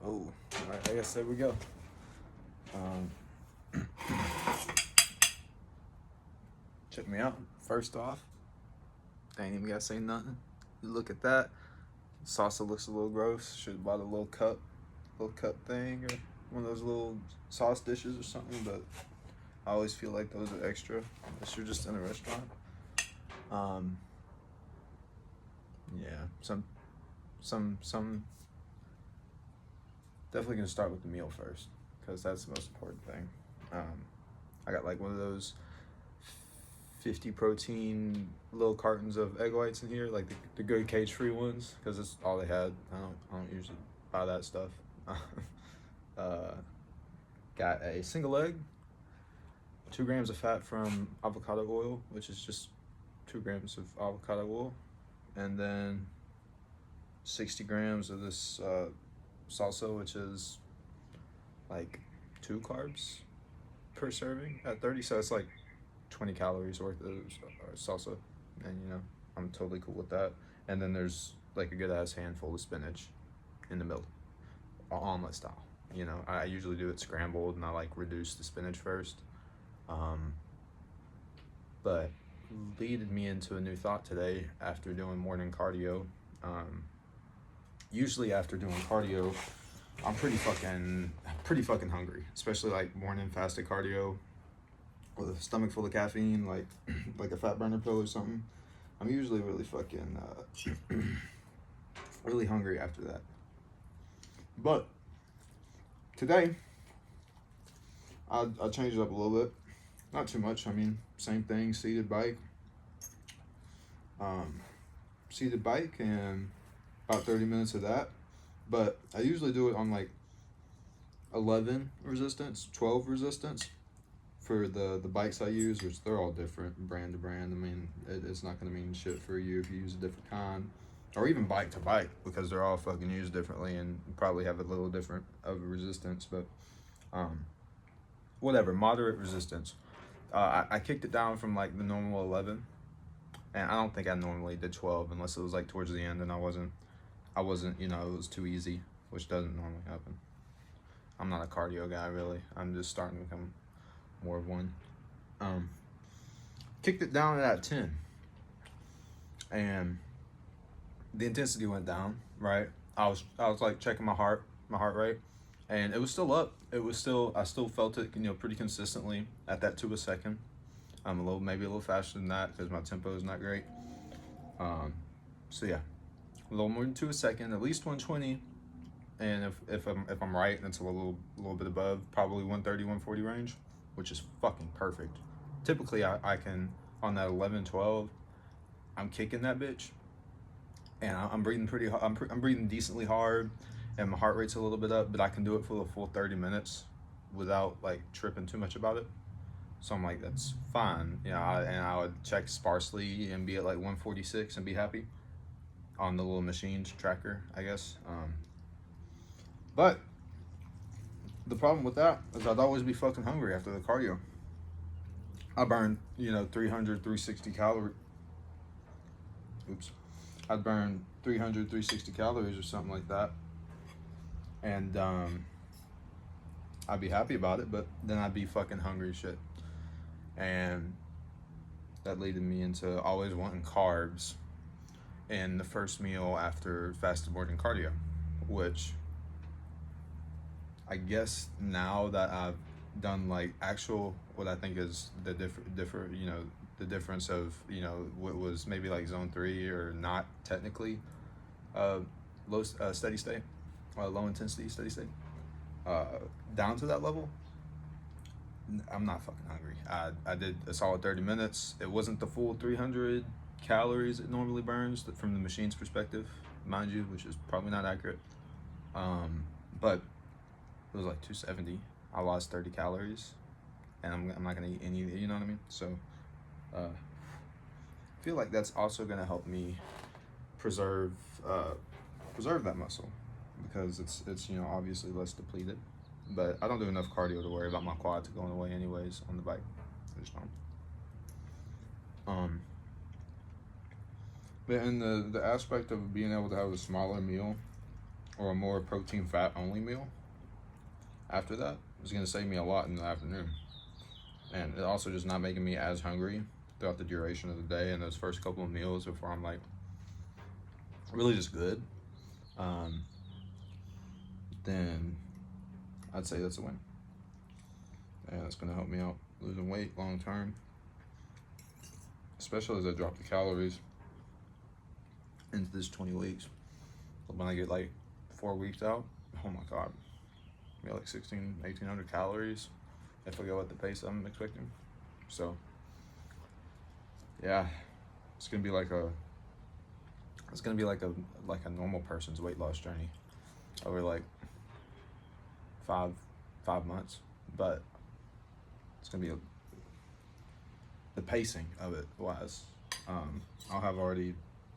Oh, all right, I guess there we go. Check me out. First off, I ain't even gotta say nothing. You look at that. Salsa looks a little gross. Should have bought a little cup thing, or one of those little sauce dishes or something. But I always feel like those are extra unless you're just in a restaurant. Yeah, some. Definitely gonna start with the meal first because that's the most important thing. I got like one of those 50 protein little cartons of egg whites in here, like the good cage free ones, because it's all they had. I don't usually buy that stuff. uh, got a single egg, 2 grams of fat from avocado oil, which is just 2 grams of avocado oil, and then 60 grams of this salsa, which is like 2 carbs per serving at 30, so it's like 20 calories worth of salsa, and I'm totally cool with that. And then there's like a good ass handful of spinach in the middle, omelet style. I usually do it scrambled, and I like reduce the spinach first. But leaded me into a new thought today after doing morning cardio. Usually after doing cardio, I'm pretty fucking hungry, especially like morning fasted cardio with a stomach full of caffeine, like like a fat burner pill or something. I'm usually really fucking really hungry after that. But today, I'll change it up a little bit. Not too much. I mean, same thing, seated bike. Seated bike and about 30 minutes of that. But I usually do it on like 11 resistance, 12 resistance for the bikes I use, which they're all different brand to brand. I mean, it's not going to mean shit for you if you use a different kind, or even bike to bike, because they're all fucking used differently and probably have a little different of a resistance. But whatever, moderate resistance. I kicked it down from like the normal 11, and I don't think I normally did 12 unless it was like towards the end and I wasn't, it was too easy, which doesn't normally happen. I'm not a cardio guy really. I'm just starting to become more of one. Kicked it down at 10, and the intensity went down. Right, I was like checking my heart rate, and it was still up. I still felt it, pretty consistently at that 2 a second. Maybe a little faster than that because my tempo is not great. So yeah, a little more than 2 a second, at least 120. And if I'm right, and it's a little bit above, probably 130, 140 range, which is fucking perfect. Typically, I can, on that 11, 12, I'm kicking that bitch, and I'm breathing pretty. I'm breathing decently hard, and my heart rate's a little bit up, but I can do it for the full 30 minutes without like tripping too much about it. So I'm like, that's fine. And I would check sparsely and be at like 146 and be happy on the little machines tracker, I guess. But the problem with that is I'd always be fucking hungry after the cardio. I burned, 300, 360 calories. Oops. I'd burn 300, 360 calories or something like that. And I'd be happy about it, but then I'd be fucking hungry as shit. And that led me into always wanting carbs in the first meal after fasted morning cardio, which I guess now that I've done like actual, what I think is the the difference of, what was maybe like zone 3 or not technically low steady state, low intensity steady state, down to that level, I'm not fucking hungry. I did a solid 30 minutes. It wasn't the full 300 calories it normally burns from the machine's perspective, mind you, which is probably not accurate. But it was like 270. I lost 30 calories, and I'm not gonna eat any. You know what I mean? So, I feel like that's also gonna help me preserve that muscle, because it's obviously less depleted. But I don't do enough cardio to worry about my quads going away anyways on the bike. I just don't. But in the aspect of being able to have a smaller meal or a more protein fat only meal after that is going to save me a lot in the afternoon. And it also just not making me as hungry throughout the duration of the day and those first couple of meals before I'm like really just good. Then I'd say that's a win. And it's going to help me out losing weight long term, especially as I drop the calories into this 20 weeks. But when I get like 4 weeks out, oh my God, maybe like 1,800 calories if I go at the pace I'm expecting. So yeah, it's gonna be like a normal person's weight loss journey over like five months, but it's gonna be the pacing of it wise. I'll have already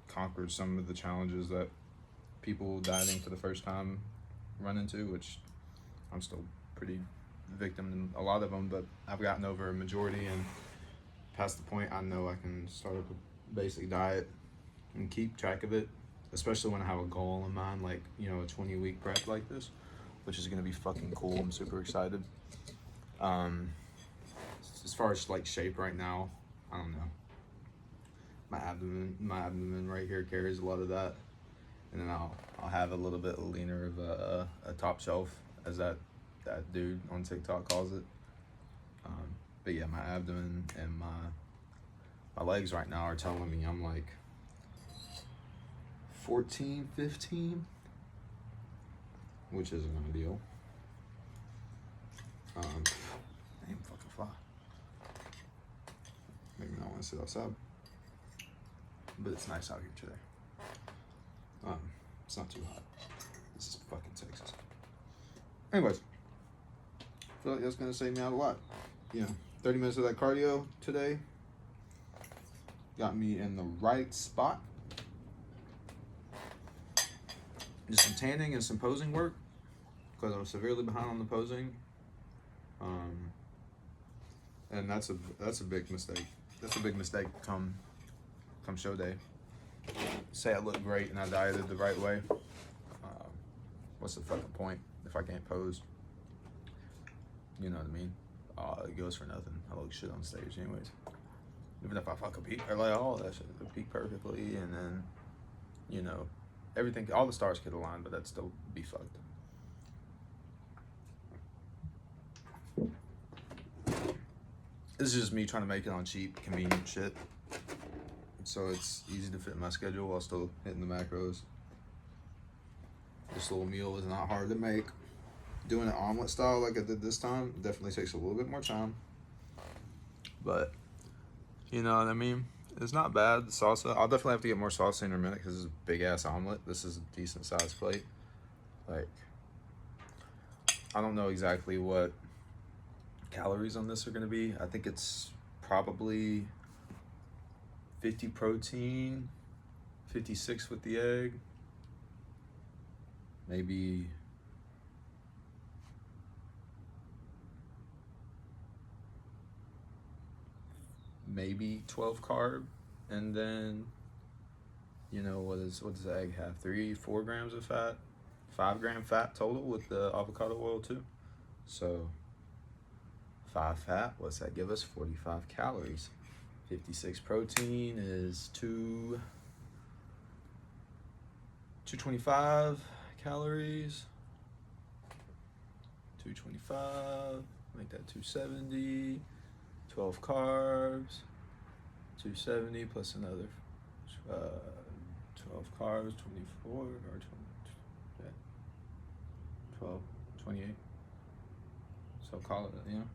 conquered some of the challenges that people dieting for the first time run into, which I'm still pretty victim in a lot of them, but I've gotten over a majority, and past the point I know I can start up a basic diet and keep track of it, especially when I have a goal in mind, like, you know, a 20-week prep like this, which is gonna be fucking cool. I'm super excited. As far as like shape right now, I don't know. My abdomen right here carries a lot of that, and then I'll have a little bit leaner of a top shelf, as that dude on TikTok calls it. But yeah, my abdomen and my legs right now are telling me I'm like 14, 15, which isn't gonna deal. Damn fucking fly. Maybe not want to sit outside, but it's nice out here today. It's not too hot. This is fucking Texas. Anyways, I feel like that's gonna save me out a lot. You know, 30 minutes of that cardio today got me in the right spot. Just some tanning and some posing work, because I'm severely behind on the posing. And that's a big mistake. That's a big mistake come show day. Say I look great and I dieted the right way. What's the fucking point if I can't pose? You know what I mean? It goes for nothing. I look shit on stage anyways. Even if I fuck a peak, or like all that shit, I peak perfectly, and then, you know, everything, all the stars could align, but that'd still be fucked. This is just me trying to make it on cheap, convenient shit, so it's easy to fit in my schedule while still hitting the macros. This little meal is not hard to make. Doing it omelet style like I did this time definitely takes a little bit more time, but you know what I mean? It's not bad. The salsa, I'll definitely have to get more salsa in a minute because it's a big ass omelet. This is a decent sized plate. Like, I don't know exactly what calories on this are gonna be. I think it's probably 50 protein, 56 with the egg, maybe maybe 12 carb, and then, you know, what does the egg have? 3-4 grams of fat, 5 gram fat total with the avocado oil too. So 5 fat, what's that give us? 45 calories. 56 protein is 225 calories. 225, make that 270. 12 carbs, 270 plus another 12 carbs, 24 or 20, yeah, 12, 28. So call it, you know.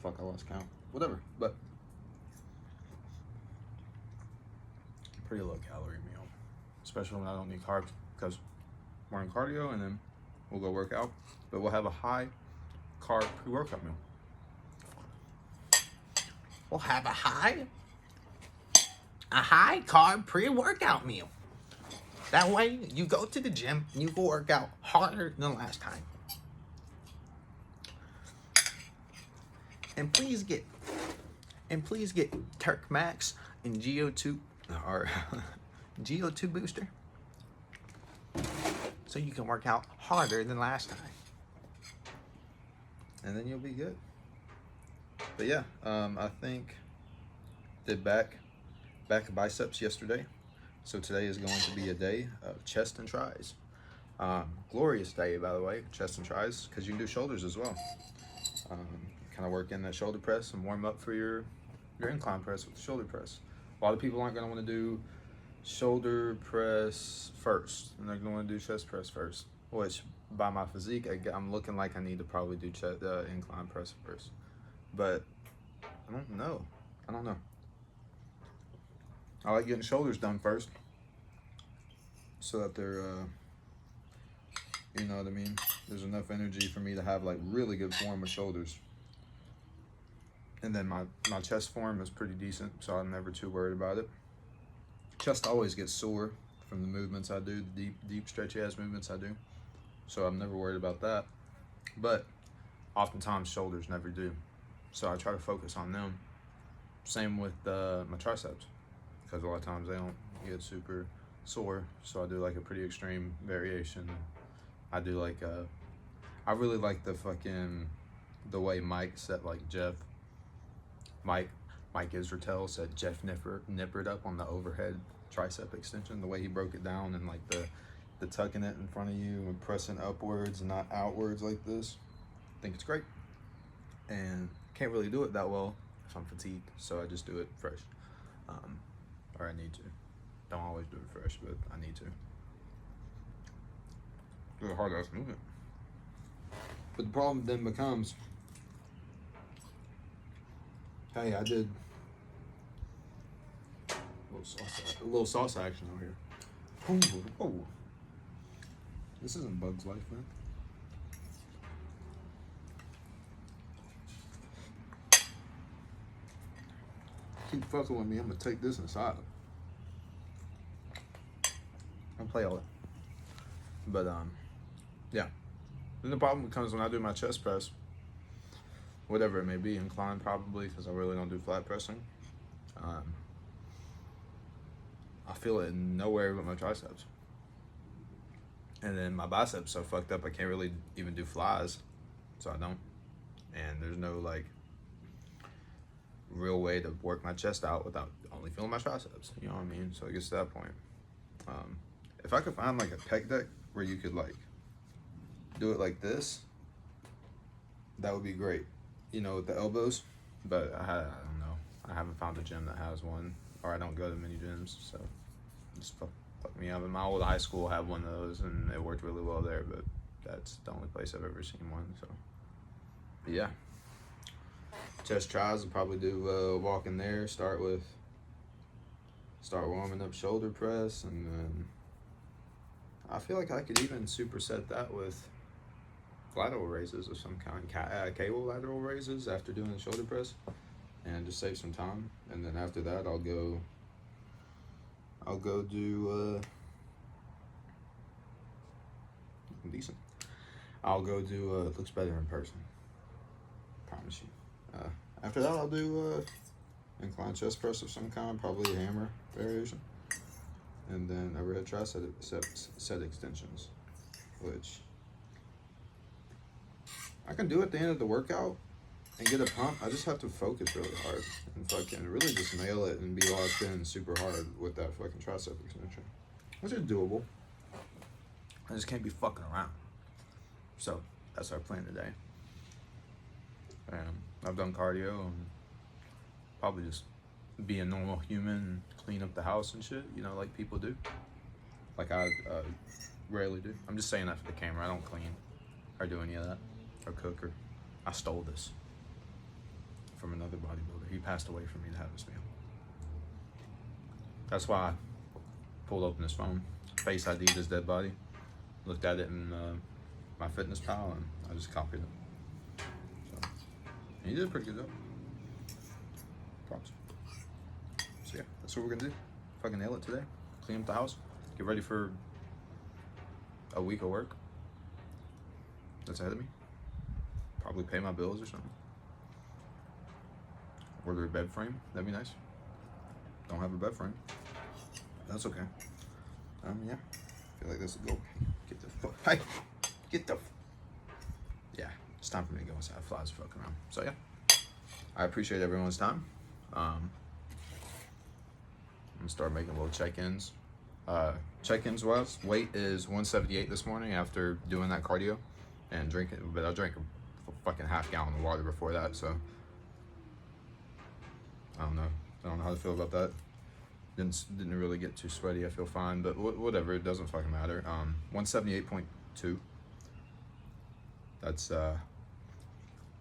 Fuck, I lost count. Whatever, but pretty low calorie meal, especially when I don't need carbs, because we're in cardio and then we'll go work out, but we'll have a high carb pre-workout meal. We'll have a high carb pre-workout meal. That way you go to the gym and you go work out harder than last time. And please get Turk Max and GO2 or GO2 booster. so you can work out harder than last time. And then you'll be good. But yeah, I think did back biceps yesterday. So today is going to be a day of chest and tris. Glorious day, by the way, chest and tris, because you can do shoulders as well. Kind of work in that shoulder press and warm up for your incline press with the shoulder press. A lot of people aren't going to want to do shoulder press first, and they're going to want to do chest press first, which by my physique, I'm looking like I need to probably do incline press first. But I don't know. I like getting shoulders done first, so that they're, you know what I mean? There's enough energy for me to have like really good form with shoulders. And then my chest form is pretty decent, so I'm never too worried about it. Chest always gets sore from the movements I do, the deep stretchy ass movements I do. So I'm never worried about that. But oftentimes shoulders never do. So I try to focus on them. Same with my triceps, because a lot of times they don't get super sore. So I do like a pretty extreme variation. I do like, I really like the way Mike said, like Mike Israetel said Jeff nippered up on the overhead tricep extension, the way he broke it down, and like the tucking it in front of you and pressing upwards and not outwards like this. I think it's great. And can't really do it that well if I'm fatigued, so I just do it fresh. Or I need to. Don't always do it fresh, but I need to. It's a hard ass movement. But the problem then becomes, hey, I did a little sauce action over here. Oh. This isn't Bug's Life, man. Keep fucking with me, I'm gonna take this inside. I'll play all it. But yeah. Then the problem becomes when I do my chest press, whatever it may be, inclined probably, because I really don't do flat pressing. I feel it nowhere but my triceps. And then my biceps are fucked up, I can't really even do flies, so I don't. And there's no like real way to work my chest out without only feeling my triceps, you know what I mean? So it gets to that point. If I could find like a pec deck where you could like do it like this, that would be great, you know, with the elbows. But I don't know, I haven't found a gym that has one, or I don't go to many gyms, so just fuck me up. In my old high school had one of those and it worked really well there, but that's the only place I've ever seen one. So but yeah, chest tries, I'll probably do walk in there, start warming up shoulder press, and then I feel like I could even superset that with lateral raises of some kind, cable lateral raises after doing the shoulder press, and just save some time. And then after that, I'll go do decent. I'll go do it looks better in person, promise you. After that, I'll do incline chest press of some kind, probably a hammer variation, and then overhead tricep set extensions, which I can do at the end of the workout and get a pump. I just have to focus really hard and fucking really just nail it and be locked in super hard with that fucking tricep extension, which is doable. I just can't be fucking around. So that's our plan today. I've done cardio and probably just be a normal human and clean up the house and shit, you know, like people do. Like I rarely do. I'm just saying that for the camera. I don't clean or do any of that or cook, or I stole this from another bodybuilder. He passed away for me to have this meal. That's why I pulled open his phone, Face ID'd his dead body, looked at it in my fitness pal, and I just copied it. So he did a pretty good job. Props. So yeah, that's what we're gonna do. Fucking nail it today. Clean up the house. Get ready for a week of work that's ahead of me. Probably pay my bills or something. Order a bed frame. That'd be nice. Don't have a bed frame. That's okay. Yeah. I feel like this will go. Get the fuck. Hey, get the. Yeah, it's time for me to go inside. Flies are fucking around. So yeah, I appreciate everyone's time. I'm gonna start making little check-ins. Check-ins was weight is 178 this morning after doing that cardio and drinking, but I drank a fucking half gallon of water before that, so I don't know how to feel about that. Didn't really get too sweaty. I feel fine, but whatever, it doesn't fucking matter. 178.2. That's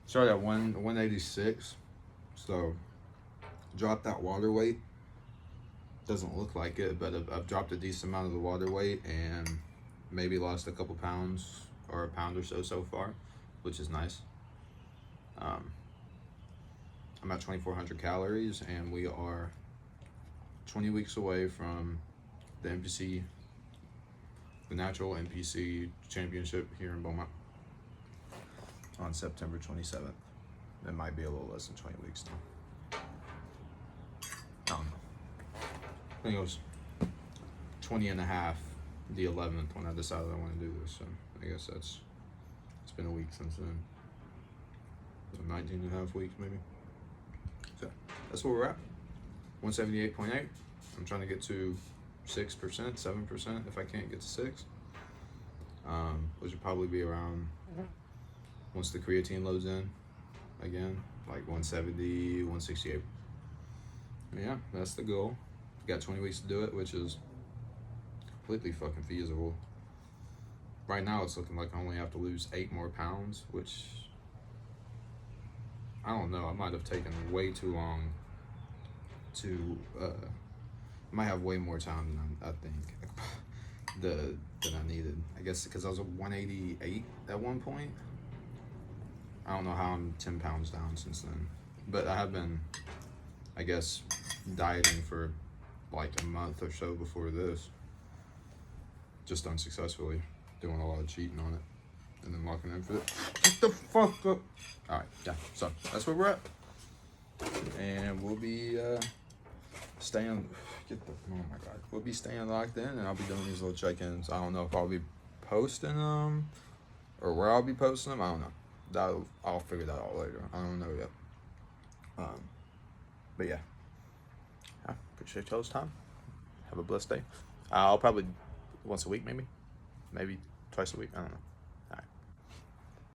started at 186, so drop that water weight. Doesn't look like it, but I've dropped a decent amount of the water weight and maybe lost a couple pounds or a pound or so far, which is nice. I'm at 2,400 calories and we are 20 weeks away from the NPC, the natural NPC championship here in Beaumont on September 27th. It might be a little less than 20 weeks now. I don't know. I think it was 20 and a half, the 11th, when I decided I want to do this. So I guess it's been a week since then. 19 and a half weeks maybe. So that's where we're at. 178.8. I'm trying to get to 6%, 7% if I can't get to 6. Which would probably be around, once the creatine loads in again, like 170, 168. Yeah, that's the goal. Got 20 weeks to do it, which is completely fucking feasible. Right now it's looking like I only have to lose 8 more pounds, which I don't know. I might have taken way too long to might have way more time than I think than I needed. I guess because I was at 188 at one point. I don't know how I'm 10 pounds down since then, but I have been, I guess, dieting for like a month or so before this, just unsuccessfully, doing a lot of cheating on it and then locking in for it. Get the fuck up. All right, yeah, so that's where we're at, and we'll be staying, oh my god, we'll be staying locked in, and I'll be doing these little check-ins. I don't know if I'll be posting them or where I'll be posting them. I don't know. I'll figure that out later. I don't know yet. But yeah, I appreciate y'all's time. Have a blessed day. I'll probably once a week, maybe twice a week. I don't know.